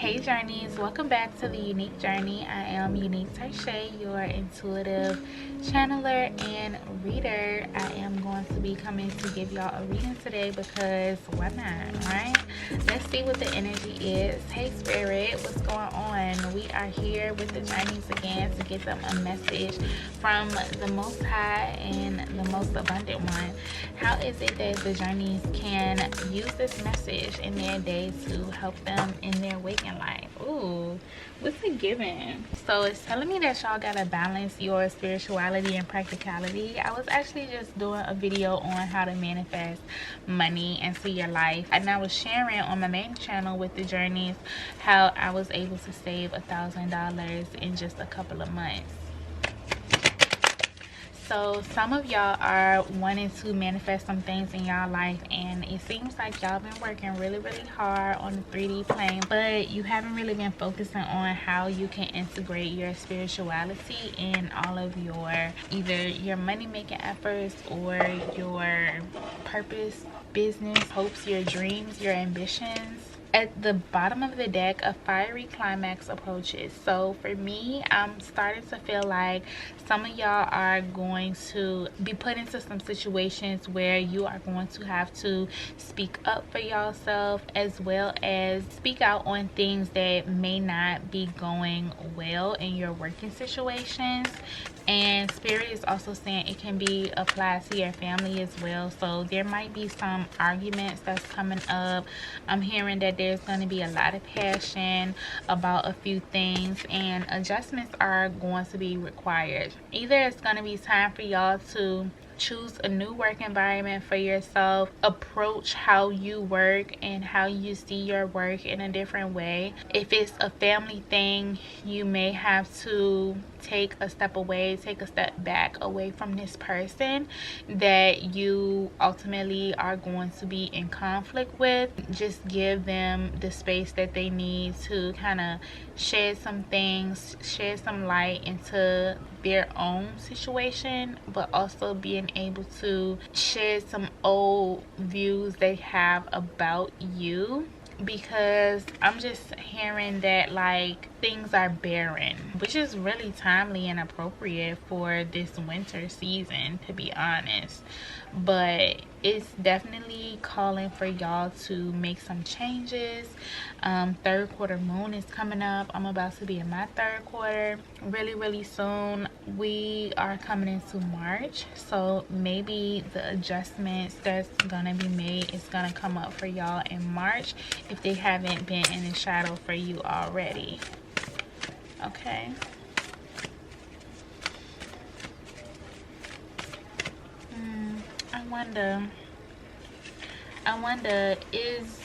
Hey journeys, welcome back to the Unique Journey. I am Unique Tershai, your intuitive channeler and reader. I am going to be coming to give y'all a reading today because why not, right? Let's see what the energy is. Hey Spirit, what's going on? We are here with the journeys again to get them a message from the Most High and the Most Abundant One. How is it that the journeys can use this message in their day to help them in their waking life? Ooh, what's it giving? So it's telling me that y'all gotta balance your spirituality and practicality. I was actually just doing a video on how to manifest money into your life, and I was sharing on my main channel with the journeys how I was able to save $1,000 in just a couple of months. So some of y'all are wanting to manifest some things in y'all life, and it seems like y'all been working really hard on the 3D plane, but you haven't really been focusing on how you can integrate your spirituality in all of your either your money making efforts or your purpose, business, hopes, your dreams, your ambitions. At the bottom of the deck, a fiery climax approaches. So for me, I'm starting to feel like some of y'all are going to be put into some situations where you are going to have to speak up for yourself, as well as speak out on things that may not be going well in your working situations. And Spirit is also saying it can be applied to your family as well. So there might be some arguments that's coming up. I'm hearing that there's going to be a lot of passion about a few things, and adjustments are going to be required. Either it's going to be time for y'all to choose a new work environment for yourself, approach how you work and how you see your work in a different way. If it's a family thing, you may have to take a step away, take a step back away from this person that you ultimately are going to be in conflict with. Just give them the space that they need to kind of shed some things, shed some light into their own situation, but also being able to shed some old views they have about you, because I'm just hearing that like things are barren, which is really timely and appropriate for this winter season, to be honest. But it's definitely calling for y'all to make some changes. Third quarter moon is coming up. I'm about to be in my third quarter really soon. We are coming into March, so maybe the adjustments that's gonna be made is gonna come up for y'all in March if they haven't been in the shadow for you already. Okay. I wonder, is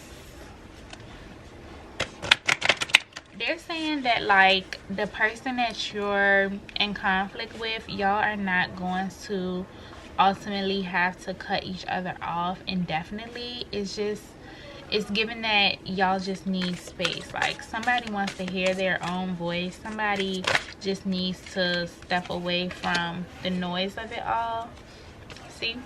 they're saying that like the person that you're in conflict with, y'all are not going to ultimately have to cut each other off indefinitely. It's given that y'all just need space. Like somebody wants to hear their own voice. Somebody just needs to step away from the noise of it all. See?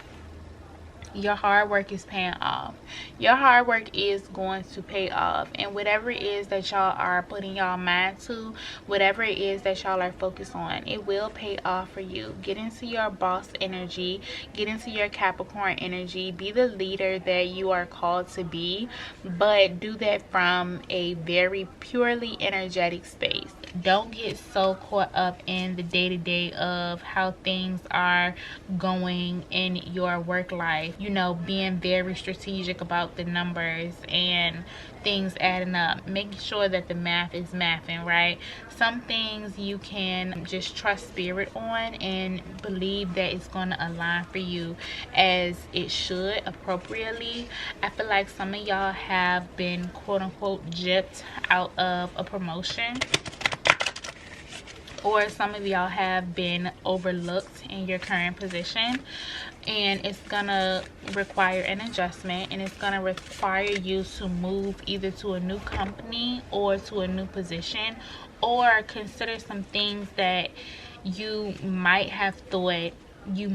Your hard work is paying off. Your hard work is going to pay off, and whatever it is that y'all are putting y'all mind to, whatever it is that y'all are focused on, it will pay off for you. Get into your boss energy, get into your Capricorn energy, be the leader that you are called to be, but do that from a very purely energetic space. Don't get so caught up in the day-to-day of how things are going in your work life. You know, being very strategic about the numbers and things adding up, making sure that the math is mathing, right? Some things you can just trust Spirit on and believe that it's going to align for you as it should appropriately. I feel like some of y'all have been quote-unquote gypped out of a promotion, or some of y'all have been overlooked in your current position, and it's gonna require an adjustment, and it's gonna require you to move either to a new company or to a new position, or consider some things that you might have thought you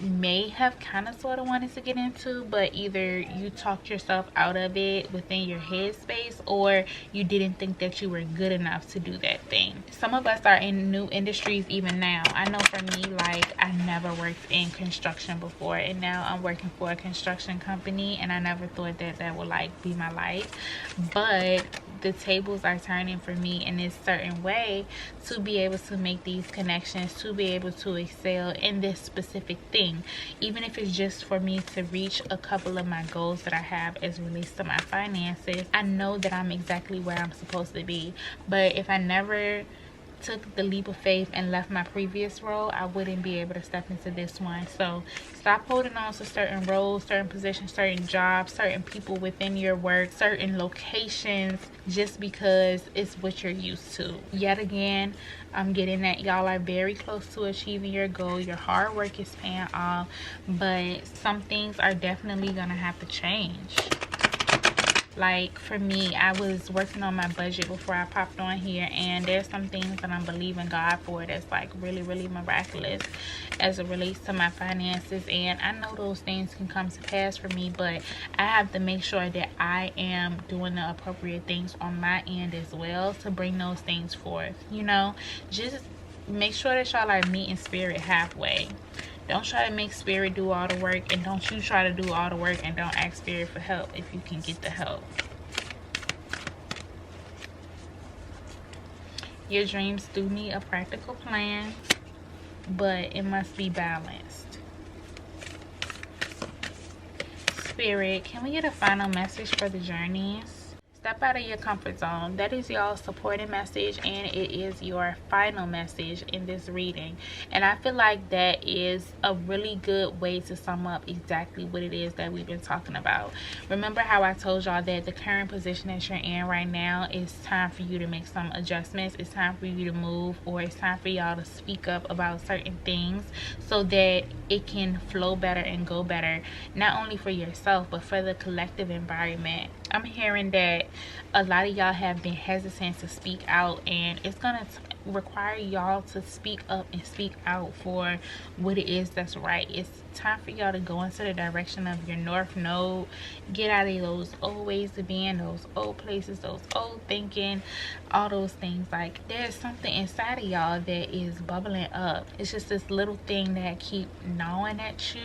may have kind of sort of wanted to get into, but either you talked yourself out of it within your headspace, or you didn't think that you were good enough to do that thing. Some of us are in new industries even now. I know for me, like, I never worked in construction before, and now I'm working for a construction company, and I never thought that that would like be my life. But the tables are turning for me in this certain way to be able to make these connections, to be able to excel in this specific thing, even if it's just for me to reach a couple of my goals that I have as relates to my finances. I know that I'm exactly where I'm supposed to be. But if I never took the leap of faith and left my previous role, I wouldn't be able to step into this one. So stop holding on to certain roles, certain positions, certain jobs, certain people within your work, certain locations, just because it's what you're used to. Yet again, I'm getting that y'all are very close to achieving your goal. Your hard work is paying off, but some things are definitely gonna have to change. Like for me, I was working on my budget before I popped on here, and there's some things that I'm believing God for that's like really, really miraculous as it relates to my finances. And I know those things can come to pass for me, but I have to make sure that I am doing the appropriate things on my end as well to bring those things forth. You know, just make sure that y'all are meeting spirit halfway. Don't try to make spirit do all the work, and don't you try to do all the work and don't ask spirit for help if you can get the help. Your dreams do need a practical plan, but it must be balanced. Spirit, can we get a final message for the journeys? Step out of your comfort zone. That is y'all's supporting message, and it is your final message in this reading. And I feel like that is a really good way to sum up exactly what it is that we've been talking about. Remember how I told y'all that the current position that you're in right now, is time for you to make some adjustments. It's time for you to move, or it's time for y'all to speak up about certain things so that it can flow better and go better, not only for yourself but for the collective environment. I'm hearing that a lot of y'all have been hesitant to speak out, and it's gonna require y'all to speak up and speak out for what it is that's right. It's time for y'all to go into the direction of your north node. Get out of those old ways of being, those old places, those old thinking, all those things. Like, there's something inside of y'all that is bubbling up. It's just this little thing that keep gnawing at you,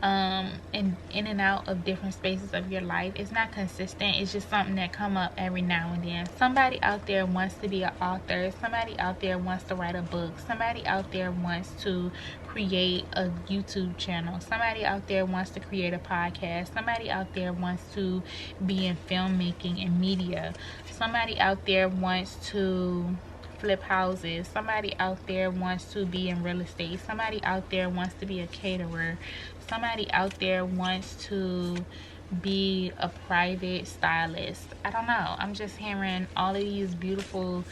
and in and out of different spaces of your life. It's not consistent. It's just something that come up every now and then. Somebody out there wants to be an author. Somebody out there wants to write a book. Somebody out there wants to create a YouTube channel. Somebody out there wants to create a podcast. Somebody out there wants to be in filmmaking and media. Somebody out there wants to flip houses. Somebody out there wants to be in real estate. Somebody out there wants to be a caterer. Somebody out there wants to be a private stylist. I don't know. I'm just hearing all of these beautiful,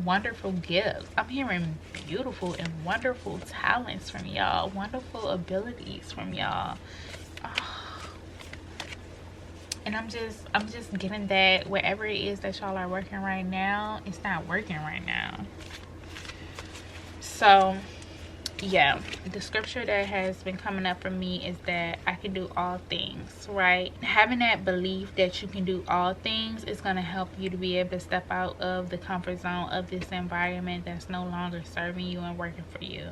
wonderful gifts. I'm hearing beautiful and wonderful talents from y'all, wonderful abilities from y'all. And I'm just getting that wherever it is that y'all are working right now, it's not working right now. So yeah, the scripture that has been coming up for me is that I can do all things, right? Having that belief that you can do all things is going to help you to be able to step out of the comfort zone of this environment that's no longer serving you and working for you.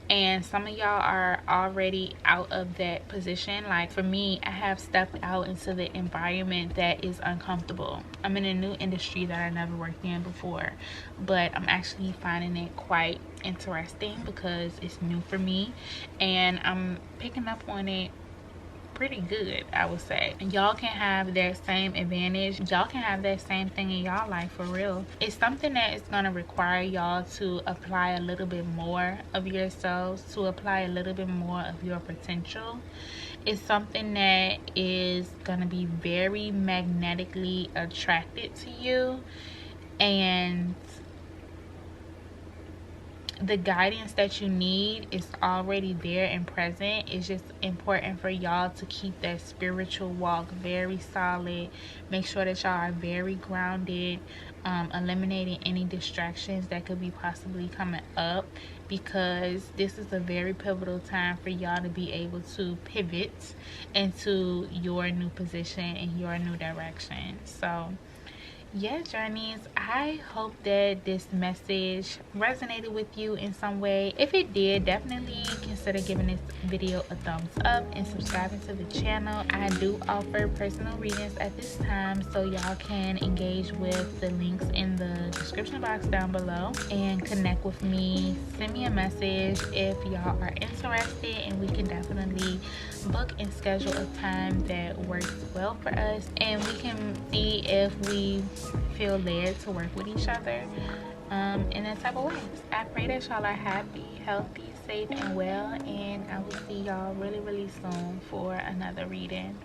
And some of y'all are already out of that position. Like for me, I have stepped out into the environment that is uncomfortable. I'm in a new industry that I never worked in before, but I'm actually finding it quite interesting because it's new for me, and I'm picking up on it pretty good, I would say. And y'all can have that same advantage. Y'all can have that same thing in y'all life, for real. It's something that is going to require y'all to apply a little bit more of yourselves, to apply a little bit more of your potential. It's something that is going to be very magnetically attracted to you, and the guidance that you need is already there and present. It's just important for y'all to keep that spiritual walk very solid. Make sure that y'all are very grounded, eliminating any distractions that could be possibly coming up, because this is a very pivotal time for y'all to be able to pivot into your new position and your new direction. So yeah, journeys, I hope that this message resonated with you in some way. If it did, definitely consider giving this video a thumbs up and subscribing to the channel. I do offer personal readings at this time, so y'all can engage with the links in the description box down below and connect with me. Send me a message if y'all are interested, and we can definitely book and schedule a time that works well for us, and we can see if we feel led to work with each other in that type of ways. I pray that y'all are happy, healthy, safe, and well, and I will see y'all really, really soon for another reading.